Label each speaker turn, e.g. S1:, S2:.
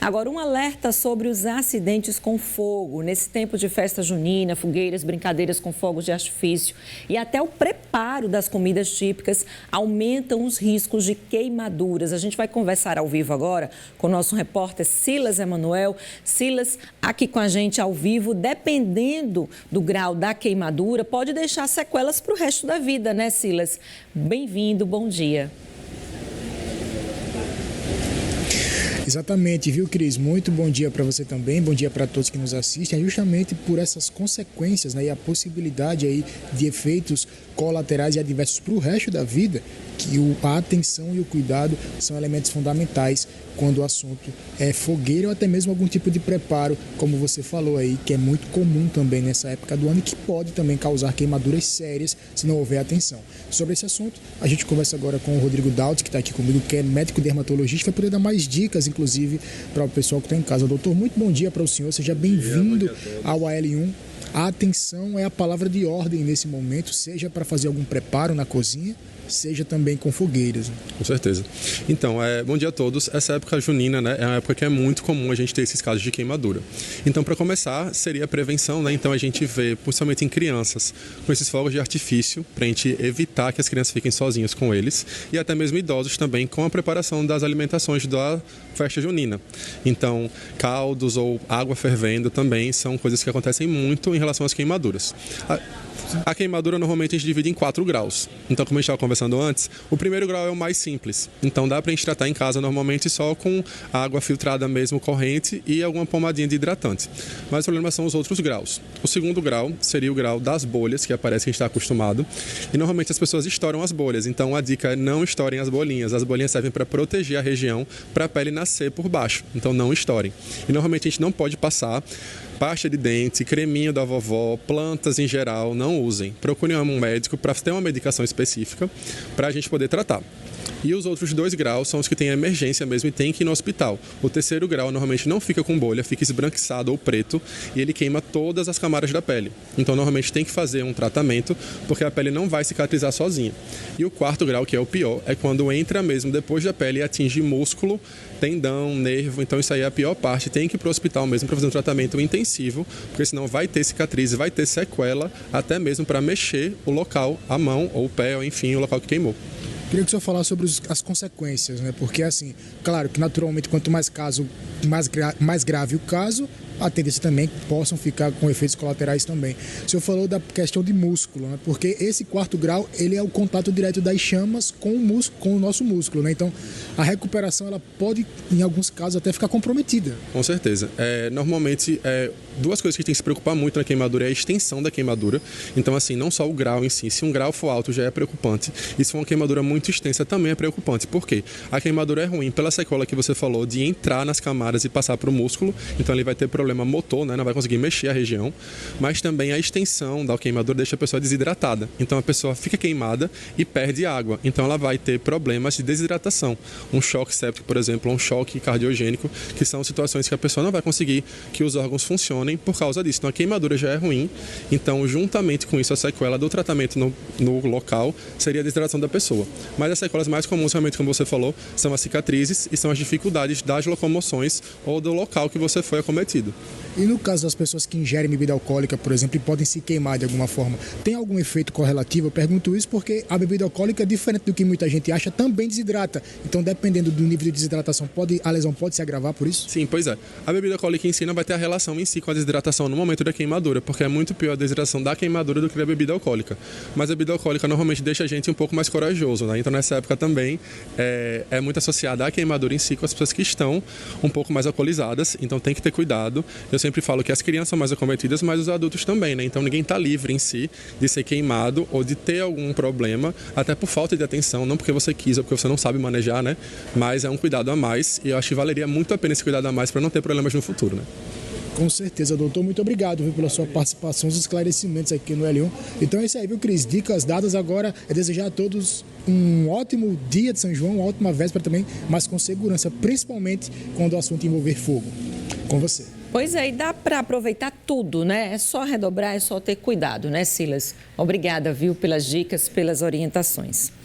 S1: Agora, um alerta sobre os acidentes com fogo. Nesse tempo de festa junina, fogueiras, brincadeiras com fogos de artifício e até o preparo das comidas típicas aumentam os riscos de queimaduras. A gente vai conversar ao vivo agora com o nosso repórter Silas Emanuel. Silas, aqui com a gente ao vivo, dependendo do grau da queimadura, pode deixar sequelas para o resto da vida, né, Silas? Bem-vindo, bom dia.
S2: Exatamente, viu, Cris? Muito bom dia para você também, bom dia para todos que nos assistem. É justamente por essas consequências, né, e a possibilidade aí de efeitos colaterais e adversos para o resto da vida, que a atenção e o cuidado são elementos fundamentais quando o assunto é fogueira ou até mesmo algum tipo de preparo, como você falou aí, que é muito comum também nessa época do ano e que pode também causar queimaduras sérias se não houver atenção. Sobre esse assunto, a gente conversa agora com o Rodrigo Daut, que está aqui comigo, que é médico dermatologista, vai poder dar mais dicas, inclusive, para o pessoal que está em casa. Doutor, muito bom dia para o senhor, seja bem-vindo ao AL1. A atenção é a palavra de ordem nesse momento, seja para fazer algum preparo na cozinha, seja também com fogueiras.
S3: Com certeza. Então, bom dia a todos. Essa época junina, né, é uma época que é muito comum a gente ter esses casos de queimadura. Então, para começar, seria a prevenção, né? Então, a gente vê, principalmente em crianças, com esses fogos de artifício, para a gente evitar que as crianças fiquem sozinhas com eles, e até mesmo idosos também, com a preparação das alimentações da festa junina. Então, caldos ou água fervendo também são coisas que acontecem muito em relação às queimaduras. A queimadura normalmente a gente divide em 4 graus. Então, como a gente estava conversando antes, o primeiro grau é o mais simples. Então, dá para a gente tratar em casa normalmente só com água filtrada mesmo, corrente e alguma pomadinha de hidratante. Mas o problema são os outros graus. O segundo grau seria o grau das bolhas, que parece que a gente está acostumado. E normalmente as pessoas estouram as bolhas. Então, a dica é não estourem as bolinhas. As bolinhas servem para proteger a região, para a pele nascer por baixo. Então, não estourem. E normalmente a gente não pode passar pasta de dente, creminho da vovó, plantas em geral, não usem. Procurem um médico para ter uma medicação específica para a gente poder tratar. E os outros 2 graus são os que têm emergência mesmo e tem que ir no hospital. O terceiro grau normalmente não fica com bolha, fica esbranquiçado ou preto e ele queima todas as camadas da pele. Então normalmente tem que fazer um tratamento porque a pele não vai cicatrizar sozinha. E o 4º grau, que é o pior, é quando entra mesmo depois da pele e atinge músculo, tendão, nervo. Então isso aí é a pior parte. Tem que ir para o hospital mesmo para fazer um tratamento intensivo, porque senão vai ter cicatriz, vai ter sequela, até mesmo para mexer o local, a mão ou o pé, ou enfim, o local que queimou.
S2: Queria que o senhor falasse sobre as consequências, né? Porque, assim, claro que naturalmente quanto mais mais grave o caso, a tendência também que possam ficar com efeitos colaterais também. O senhor falou da questão de músculo, né? Porque esse 4º grau, ele é o contato direto das chamas com o músculo, com o nosso músculo, né? Então, a recuperação, ela pode, em alguns casos, até ficar comprometida.
S3: Com certeza. Normalmente, 2 coisas que tem que se preocupar muito na queimadura é a extensão da queimadura. Então, assim, não só o grau em si. Se um grau for alto, já é preocupante. E se for uma queimadura muito extensa, também é preocupante. Por quê? A queimadura é ruim pela sequela que você falou de entrar nas camadas e passar para o músculo. Então, ele vai ter problema motor, né? Não vai conseguir mexer a região. Mas também a extensão da queimadura deixa a pessoa desidratada. Então, a pessoa fica queimada e perde água. Então, ela vai ter problemas de desidratação. Um choque séptico, por exemplo, ou um choque cardiogênico, que são situações que a pessoa não vai conseguir que os órgãos funcionem por causa disso. Então, a queimadura já é ruim. Então, juntamente com isso, a sequela do tratamento no local seria a desidratação da pessoa. Mas as sequelas mais comuns, realmente, como você falou, são as cicatrizes e são as dificuldades das locomoções ou do local que você foi acometido.
S2: E no caso das pessoas que ingerem bebida alcoólica, por exemplo, e podem se queimar de alguma forma, tem algum efeito correlativo? Eu pergunto isso porque a bebida alcoólica, diferente do que muita gente acha, também desidrata. Então, dependendo do nível de desidratação, a lesão pode se agravar por isso?
S3: Sim, pois é. A bebida alcoólica em si não vai ter a relação em si com a desidratação no momento da queimadura, porque é muito pior a desidratação da queimadura do que a bebida alcoólica. Mas a bebida alcoólica normalmente deixa a gente um pouco mais corajoso, né? Então, nessa época também é muito associada à queimadura em si com as pessoas que estão um pouco mais alcoolizadas. Então, tem que ter cuidado. Eu sempre falo que as crianças são mais acometidas, mas os adultos também, né? Então, ninguém está livre em si de ser queimado ou de ter algum problema, até por falta de atenção, não porque você quis ou porque você não sabe manejar, né? Mas é um cuidado a mais e eu acho que valeria muito a pena esse cuidado a mais para não ter problemas no futuro, né?
S2: Com certeza, doutor. Muito obrigado, viu, pela sua participação, os esclarecimentos aqui no L1. Então é isso aí, viu, Cris? Dicas dadas agora. É desejar a todos um ótimo dia de São João, uma ótima véspera também, mas com segurança, principalmente quando o assunto envolver fogo. Com você.
S1: Pois é, e dá para aproveitar tudo, né? É só redobrar, é só ter cuidado, né, Silas? Obrigada, viu, pelas dicas, pelas orientações.